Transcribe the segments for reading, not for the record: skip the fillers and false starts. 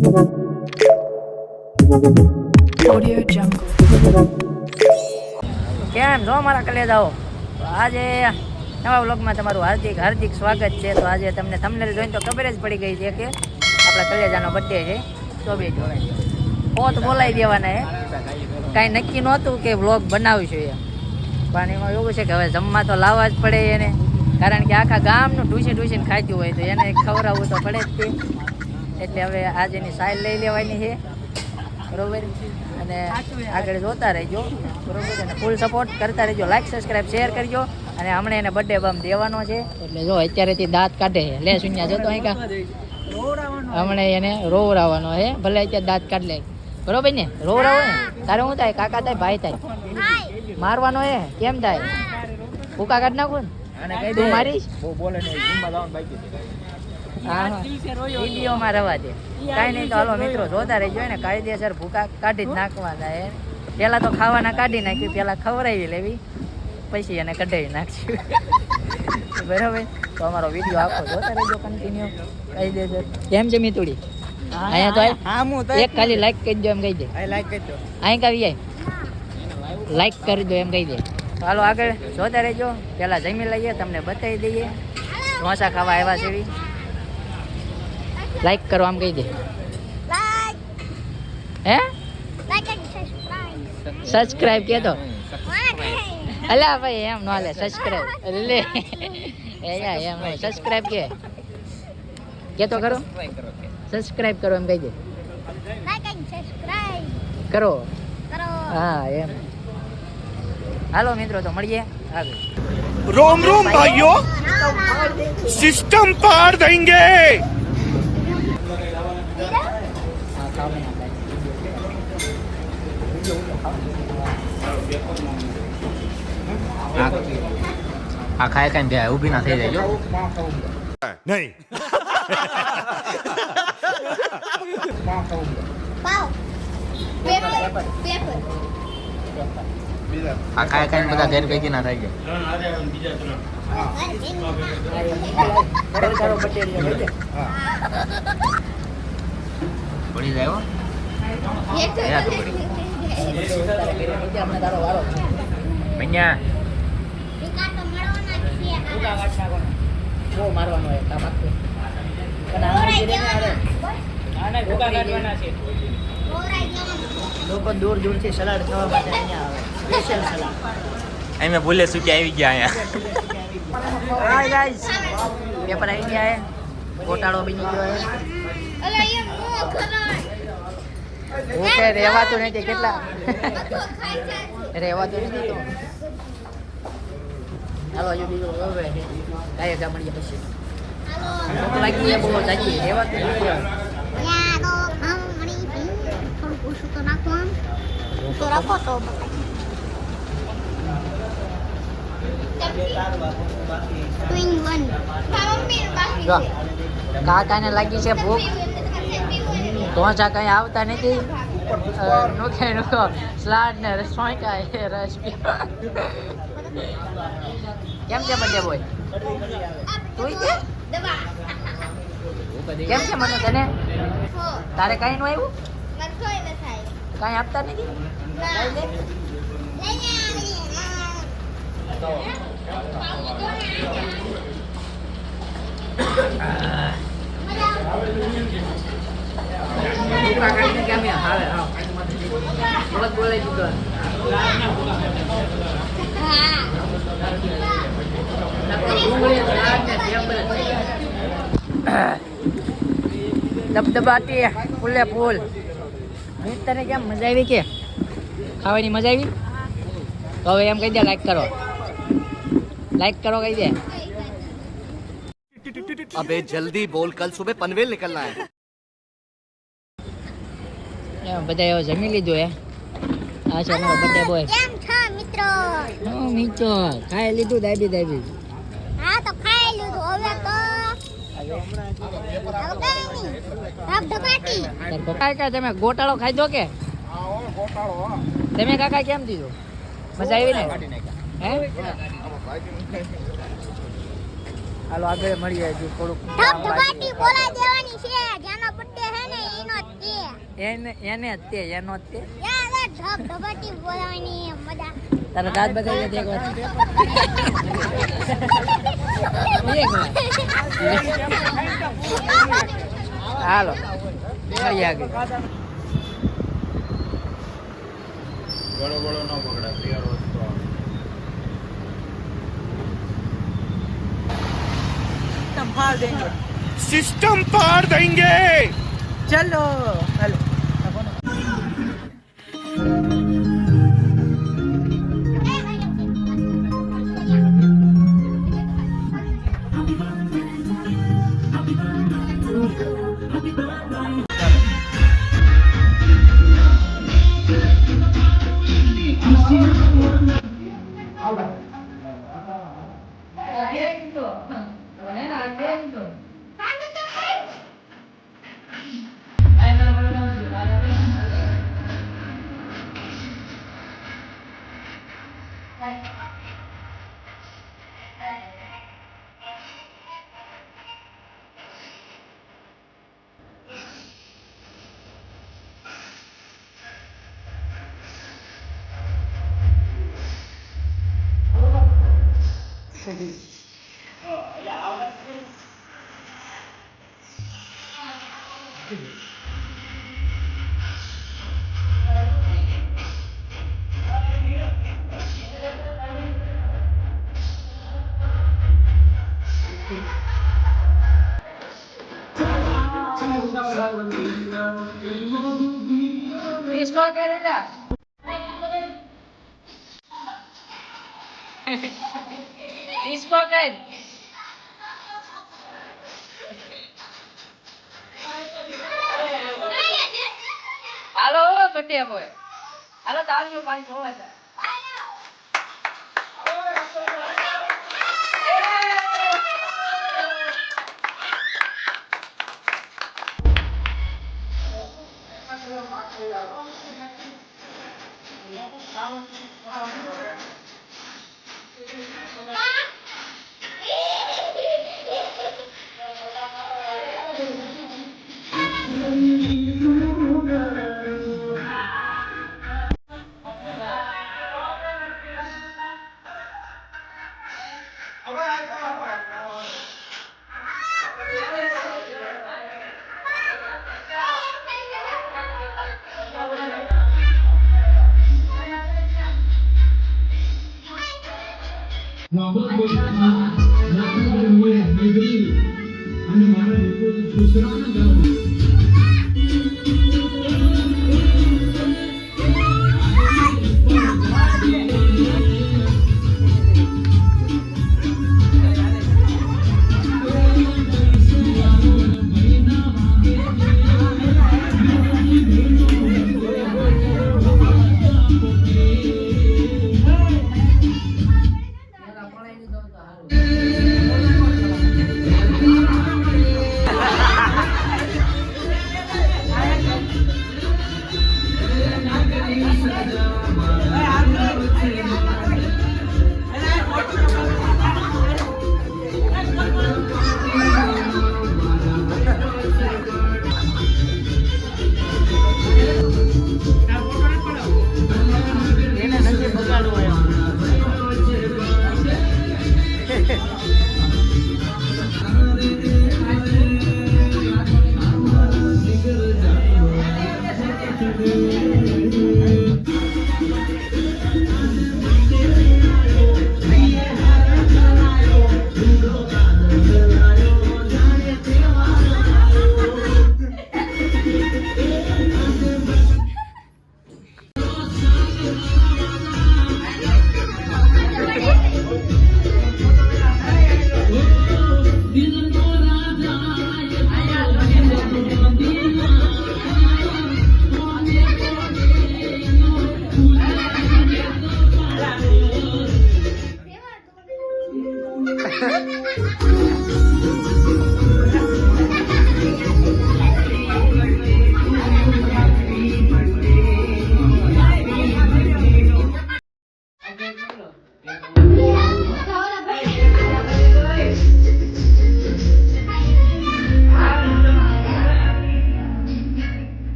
Audio Jungle. કેમ છો મારા કલેજાઓ? આજે નવા વ્લોગમાં તમારું હાર્દિક સ્વાગત છે. તો આજે તમને થંબનેલ જોઈને તો ખબર જ પડી ગઈ છે કે આપણા કલેજાનો બર્થડે છે. તો બે પોત બોલાવી દેવાના હે. કાંઈ નક્કી નહોતું કે વ્લોગ બનાવીશું એમ, પણ એમાં એવું છે કે હવે જમવા તો લાવવા જ પડે એને, કારણ કે આખા ગામનું ઢૂસીને ખાધું હોય તો એને ખવડાવવું તો પડે જ તે. એટલે હવે આજે એની સાઈલ લઈ લેવાની છે, બરોબર. અને આગળ જોતા રહેજો, બરોબર. અને ફૂલ સપોર્ટ કરતા રહેજો, લાઈક સબસ્ક્રાઈબ શેર કરજો. અને હમણાં એને બર્થડે બમ દેવાનો છે, એટલે જો અત્યારેથી દાંત કાઢે છે. લે શૂન્ય જતો અહીં કા હમણાં એને રોવડાવવાનો છે. ભલે અત્યારે દાંત કાઢ લે, બરોબર ને? રોવડાવો ને તારે શું થાય? કાકા થાય, ભાઈ થાય? મારવાનો હે? કેમ થાય? ભૂકા કાઢ નાખું ને તું મારીશ? હા, વિડીયોમાં રવા દે, કાંઈ નહીં. તો હાલો મિત્રો જોતા રહેજો ને, કાયદેસર ભૂકા કાઢી જ નાખવાના હે. પહેલાં તો ખાવાના કાઢી નાખ્યું, પહેલાં ખવડાવી લેવી, પછી એને કઢાવી નાખશું, બરાબર. તો અમારો વિડીયો આખો જોતા રહેજો કન્ટિન્યુ, કાયદેસર. કેમ છે મિતુડી? અહીંયા તો એક ખાલી લાઈક કરી દો એમ કહી દે. અહીં કાવી જાય લાઈક કરી દો એમ કહી દે. હાલો આગળ જોતા રહેજો. પહેલાં જમી લઈએ, તમને બતાવી દઈએ. ઢોસા ખાવા આવ્યા છે, લાઈક કરો આમ કહી દે. હે સબસ્ક્રાઇબ કે તો અલા ભાઈ એમ નો લે સબસ્ક્રાઇબ લે એમ સબસ્ક્રાઇબ કે તો કરો. સબસ્ક્રાઇબ કરો એમ કહી દે. કરો હા એમ. હાલો મિત્રો તો મળીએ આગળ. रोम रोम भाइयों, सिस्टम पार देंगे. આ ખાય કાંઈ બે ઊભી ના થઈ જાય नहीं. આ ખાય કાંઈ બધા ઘેર ભેગી ના થઈ જાય. પડી જાય હો. બન્યા બહુ મારવાનો હોય કામ આખું. લોકો દૂર દૂરથી સલાડ ખાવા માટે અહીંયા આવે, સ્પેશિયલ સલાડ. અહીં મેં ભૂલે શું કે આવી ગયા અહીંયા. હાય ગાઈસ, પેપર આવી ગયા હે, ગોટાળો બની ગયો હે. ઓકે રહેવાતું નથી, કેટલા રહેવાતું નથી તો હાલો હજુ બીજું હવે કાંઈ ગા મળીએ પછી. ભૂખ લાગી બહુ જાજી, રહેવાતું નથી. કાકાને લાગી છે ભૂખ, ઢોસા કઈ આવતા નથી. નુકો સલાડ ને રસોઈકા એ રસ પીવા. કેમ છે બર્થડે બોય? તું કેમ છે મને તને? તારે કઈ નું આવ્યું? કઈ આપતા નથી? દબદબાટી ફૂલે ફૂલ. તને કેમ મજા આવી? કે ખાવાની મજા આવી? તો હવે એમ કહી દે લાઈક કરો, લાઈક કરો કહી દે. अबे जल्दी बोल, कल सुबह पनवेल निकलना है. બધા એવો જમી લીધું હે. આ છે અમારો બર્થડે બોય. કેમ છો મિત્રો? હા મિત્રો ખાઈ લીધું દાબી. હા તો ખાઈ લીધું, હવે તો કાકા તમે ગોટાળો ખાધો કે? તમે કાકા કેમ દીધું? મજા આવી ને? હે હાલો આગળ મળીએ. હજુ થોડુંક ધબધબાટી બોલાઈ દેવાની છે, જેનો બર્થડે હે ને એનો એને જ તે એનો જ તે યાર આ ધબધબાટી બોલાવાની મજા. તારા દાંત બતાવી દે એક વાર હાલો મળીએ આગળ બળો બળો ન પકડા તૈયાર વસ્તુ संभाल देंगे. सिस्टम पार देंगे. चलो हेलो. હાલો કટિયા બોય હાલો તાળીઓ પાણી જોવા છે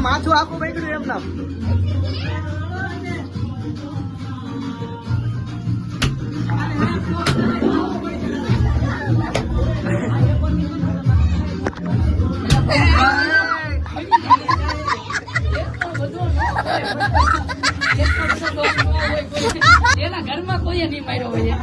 માથું આખું બગડ્યું એમ નામ એના ઘરમાં કોઈ નહીં માર્યો હોય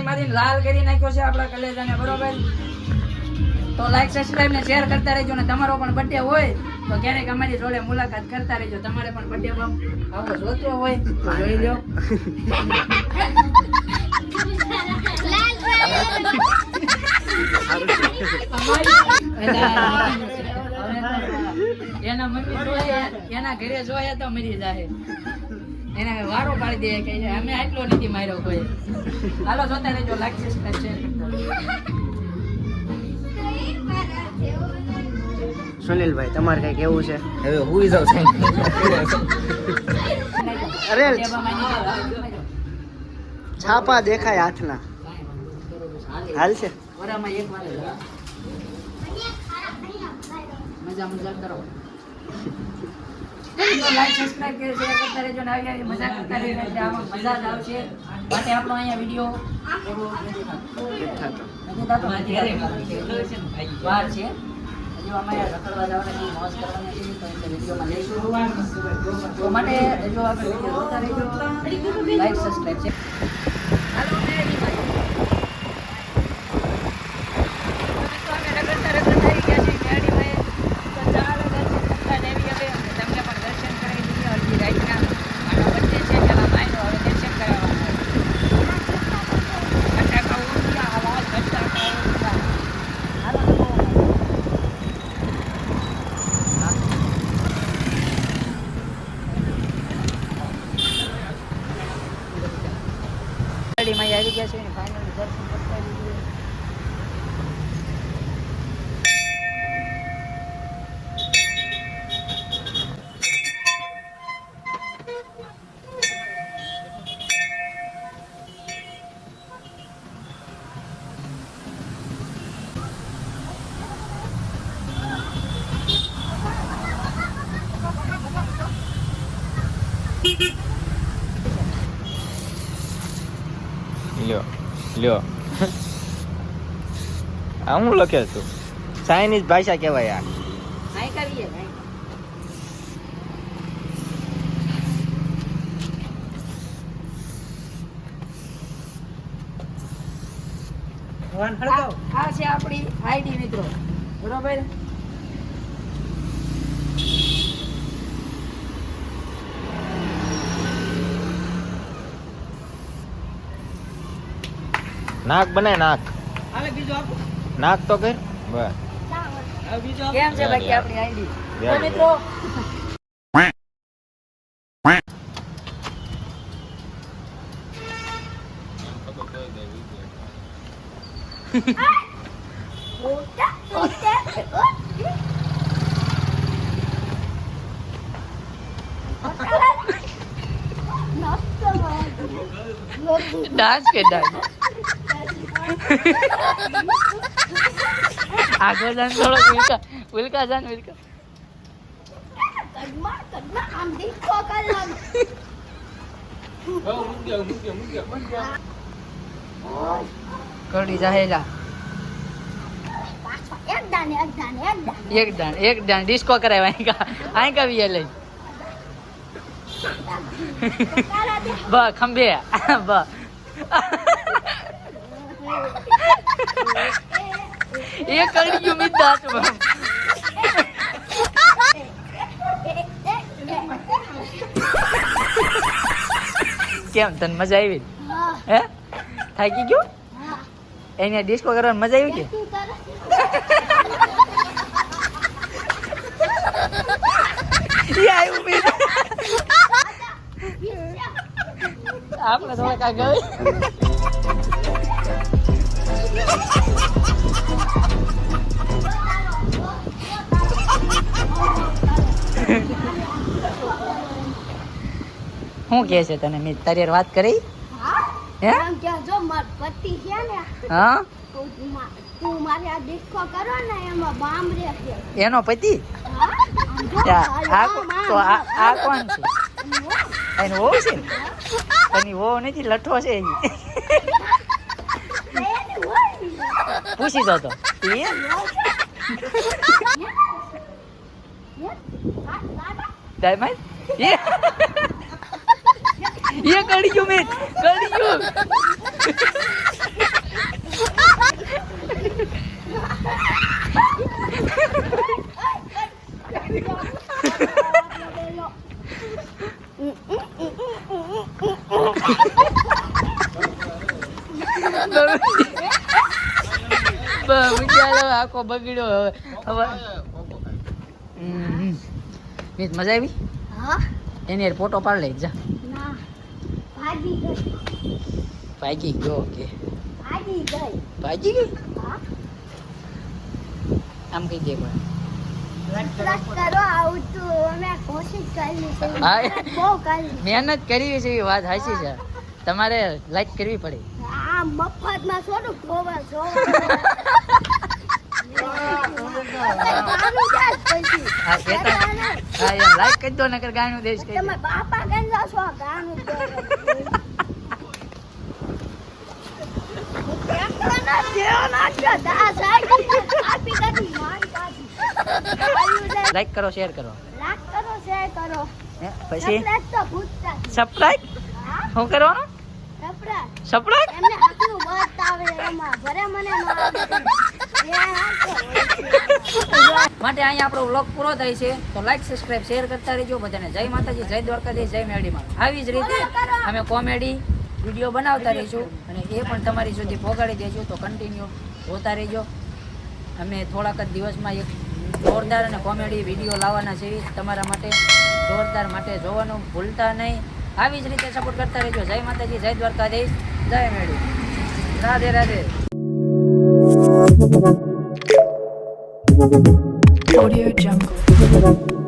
મારી લાલ કરી નાખ્યો છે આપણા કલેજાને બરોબર તો લાઈક સબસ્ક્રાઇબ ને શેર કરતા રહેજો ને તમારો પણ બર્થડે હોય તો ક્યારેક અમારી જોડે મુલાકાત કરતા રહેજો તમારે પણ બર્થડે માં આવો જોતો હોય તો જોઈ લો એના મમ્મી જોયા એના ઘરે જોયા તો મરી જાય એને વારો પાડી દે કે અમે આટલો નથી માર્યો કોઈ હાલો જોતા રહેજો લાઈક સબસ્ક્રાઇબ શેર સુનિલભાઈ તમારે કઈ કેવું છે હવે હુઈ જાવ અરે છાપા દેખાય હાથના હાલ છે વરામાં એક વાર મજા કરો લાઈક સબસ્ક્રાઇબ કરી શેર કરતા રહેજો ને આવી મજા કરતા રહેજો આમાં મજા જ આવશે માટે આપણો અહીંયા વિડિયો વાર છે હજુ અમે રખડવા જવાની મોજ કરવાની છે તો એટલે વિડીયોમાં લઈશું તો માટે જો આપણે વિડીયો જોતા રહેજો લાઈક સબસ્ક્રાઇબ છે હાલો મેરી ભાઈ આવી ગયા છે ને ફાઇનલી દર્શન કરતા જઈએ લ્યો લ્યો આ હું લખે તું ચાઇનીઝ ભાષા કહેવાય આ અહીં કરીએ અહીં. ભગવાન હળગાવ. આ છે આપણી આઈડી મિત્રો, બરોબર. નાક બનાય નાક હાલે બીજું આપો. નાક તો કર બસ હવે બીજું આપો. કેમ છે બાકી આપણી આઈડી? તો યાર. મિત્રો ડાન્સ કે ડાન્સ આગળ જાન થોડો ઉલકા જાન ઉલકા આમ દીખો કલમ કડી જાહેલા એક દાન એક દાન ડિસ્કો કરાય અહીં કા વીએ લઈ બ ખંભે બ એ કરી ગયું મિત દાંતમાં કેમ તને મજા આવી હે થાકી ગયો એને ડિસ્કો કરવાની મજા આવી કે આવ્યું મિત આપણે થોડાક આગળ શું કહે છે તને મેં તારી હારે વાત કરી હે જો માર પતિ છે ને હા તું મારે આ દીખો કરો ને એમાં બામ રે છે એનો પતિ આ તો આ કોણ છે એનો વહુ છે એની વહુ નથી લઠ્ઠો છે એની પૂછી દો તો એ ડાયમંડ એ કરી ગયું મેં કરી ગયું આખો બગડ્યો હવે મિત મજા આવી હા એની યાર ફોટો પાડ લઈ જા ના ભાગી ગઈ ભાગી ગયો કે ભાગી ગઈ ભાગી ગઈ હા આમ કહી દે કોઈ ટ્રક કરો આવું તો અમે કોશિશ કરી છે હા. બહુ કરી મહેનત કરવી છે એ વાત સાચી છે તમારે લાઈક કરવી પડે આ મફતમાં થોડું ધોવા હા કેતા હા એમ લાઈક કરી દો નકર ગાણું દેશ કહી દો તમે બાપા ગંજા છો ગાનું લાઈક કરો શેર કરો લાખ કરો શેર કરો હે, પછી સબસ્ક્રાઇબ તો ભૂલતા જ. સબસ્ક્રાઇબ હા શું કરવાનું સબસ્ક્રાઇબ સબસ્ક્રાઇબ એમને આટલું બતાવે એમાં ભરે મને ન આવે. એ હાચો હોય છે. માટે અહીંયા આપણો વ્લોગ પૂરો થાય છે તો લાઈક સબસ્ક્રાઇબ શેર કરતા રહેજો બધાને જય માતાજી જય દ્વારકાધીશ જય મેરડીમાં આવી જ રીતે અમે કોમેડી વિડીયો બનાવતા રહીશું અને એ પણ તમારી સુધી પહોંચાડી દઈશું તો કન્ટિન્યુ જોતા રહેજો અમે થોડાક જ દિવસમાં એક જોરદાર અને કોમેડી વિડીયો લાવવાના છે તમારા માટે જોરદાર માટે જોવાનું ભૂલતા નહીં આવી જ રીતે સપોર્ટ કરતા રહેજો જય માતાજી જય દ્વારકાધીશ જય મેરડી રાધે રાધે Audio Jungle.